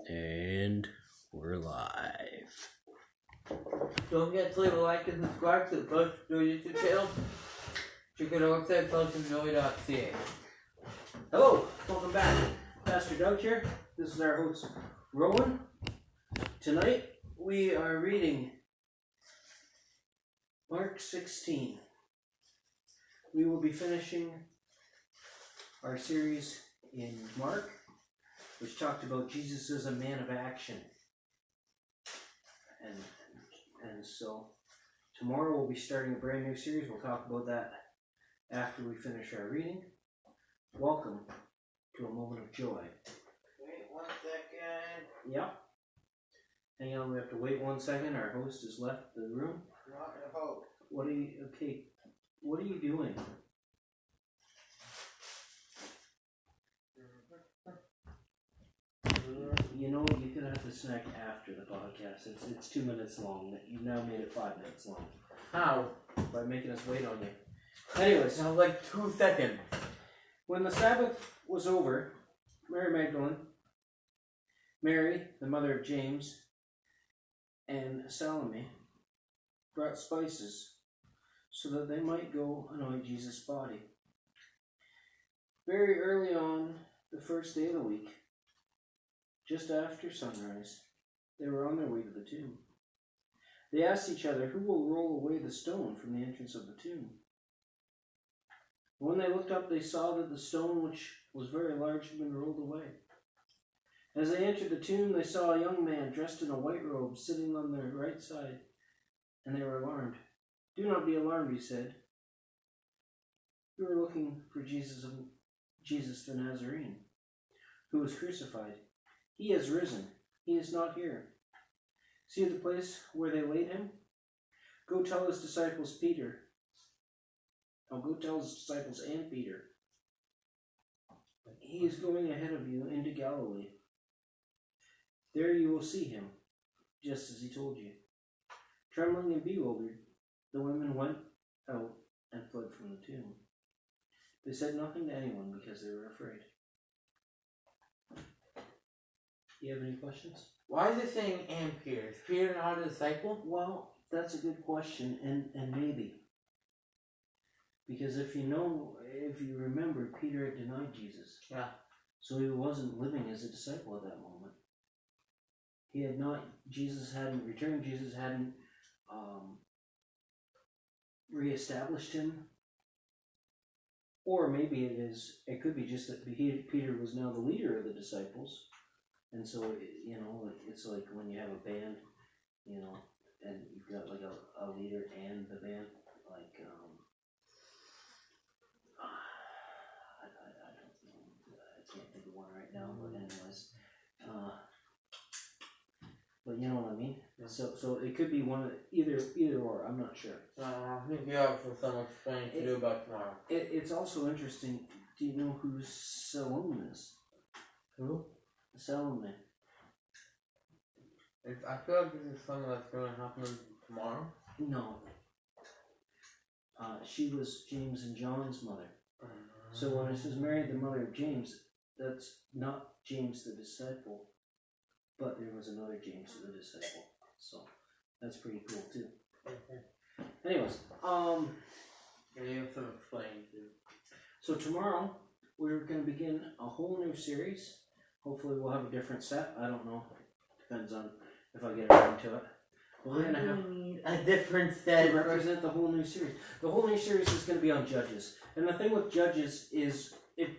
And we're live. Don't forget to leave a like and subscribe to the Fellowshipofjoy YouTube channel. Check out our website, Fellowshipofjoy.ca. Hello, welcome back. Pastor Doug here. This is our host, Rowan. Tonight, we are reading Mark 16. We will be finishing our series in Mark, which talked about Jesus as a man of action. And so tomorrow we'll be starting a brand new series. We'll talk about that after we finish our reading. Welcome to a moment of joy. Wait 1 second. Yep. Hang on, we have to wait 1 second. Our host has left the room. Not a hope. What are you doing? You know, you could have the snack after the podcast. It's 2 minutes long. You've now made it 5 minutes long. How? By making us wait on you. Anyways, Sounds like 2 seconds. when the Sabbath was over, Mary Magdalene, Mary, the mother of James, and Salome brought spices so that they might go anoint Jesus' body. Very early on the first day of the week, just after sunrise, they were on their way to the tomb. They asked each other, "Who will roll away the stone from the entrance of the tomb?" When they looked up, they saw that the stone, which was very large, had been rolled away. As they entered the tomb, they saw a young man dressed in a white robe sitting on their right side, and they were alarmed. "Do not be alarmed," he said. "You are looking for Jesus the Nazarene, who was crucified. He has risen. He is not here. See the place where they laid him? Go tell his disciples and Peter. He is going ahead of you into Galilee. There you will see him, just as he told you." Trembling and bewildered, the women went out and fled from the tomb. They said nothing to anyone because they were afraid. Do you have any questions? Why is it saying and Peter? Is Peter not a disciple? Well, that's a good question, and maybe. Because if you remember, Peter had denied Jesus. Yeah. So he wasn't living as a disciple at that moment. Jesus hadn't returned, Jesus hadn't reestablished him. Or maybe it could be just that Peter was now the leader of the disciples. And so, it's like when you have a band, and you've got like a leader and the band, like, I don't know, I can't think of one right now, but anyways, but you know what I mean? So it could be one of either or, I'm not sure. I think you have so much explaining to do about tomorrow. It's also interesting, do you know who Salome is? Who? Salome. I feel like this is something that's going to happen tomorrow. No. She was James and John's mother. So when it says Mary, the mother of James, that's not James the disciple, but there was another James the disciple. So that's pretty cool too. Okay. Anyways, Yeah, you have some explaining to do. So tomorrow we're going to begin a whole new series. Hopefully we'll have a different set. I don't know. Depends on if I get around to it. But we're going to have a different set to represent the whole new series. The whole new series is going to be on Judges. And the thing with Judges is, and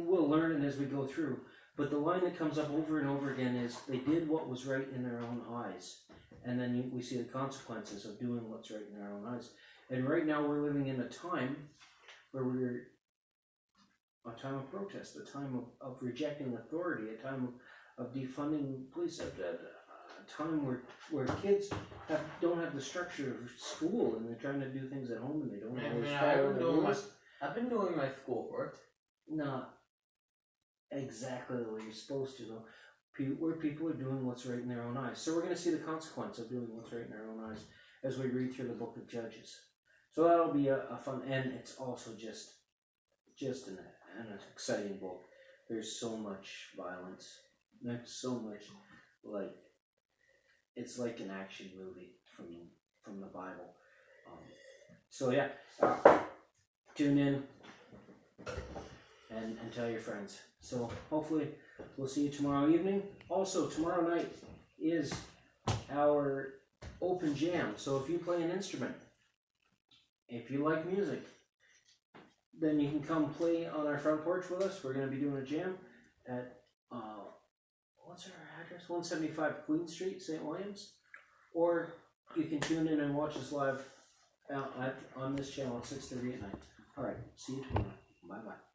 we'll learn it as we go through, but the line that comes up over and over again is, they did what was right in their own eyes. And then we see the consequences of doing what's right in our own eyes. And right now we're living in a time where we're a time of protest, a time of rejecting authority, a time of defunding police, a time where kids don't have the structure of school, and they're trying to do things at home, and they don't always follow the rules. I've been doing my schoolwork. Not exactly the way you're supposed to, though. Where people are doing what's right in their own eyes. So we're going to see the consequence of doing what's right in our own eyes as we read through the book of Judges. So that'll be a fun, and it's also just an exciting book. There's so much violence There's so much, like, it's like an action movie from the Bible. So yeah, tune in and tell your friends. So hopefully we'll see you tomorrow evening. Also, tomorrow night is our open jam. So if you play an instrument, if you like music, then you can come play on our front porch with us. We're going to be doing a jam at, what's our address? 175 Queen Street, St. Williams. Or you can tune in and watch us live on this channel at 6:30 at night. All right, see you tomorrow. Bye-bye.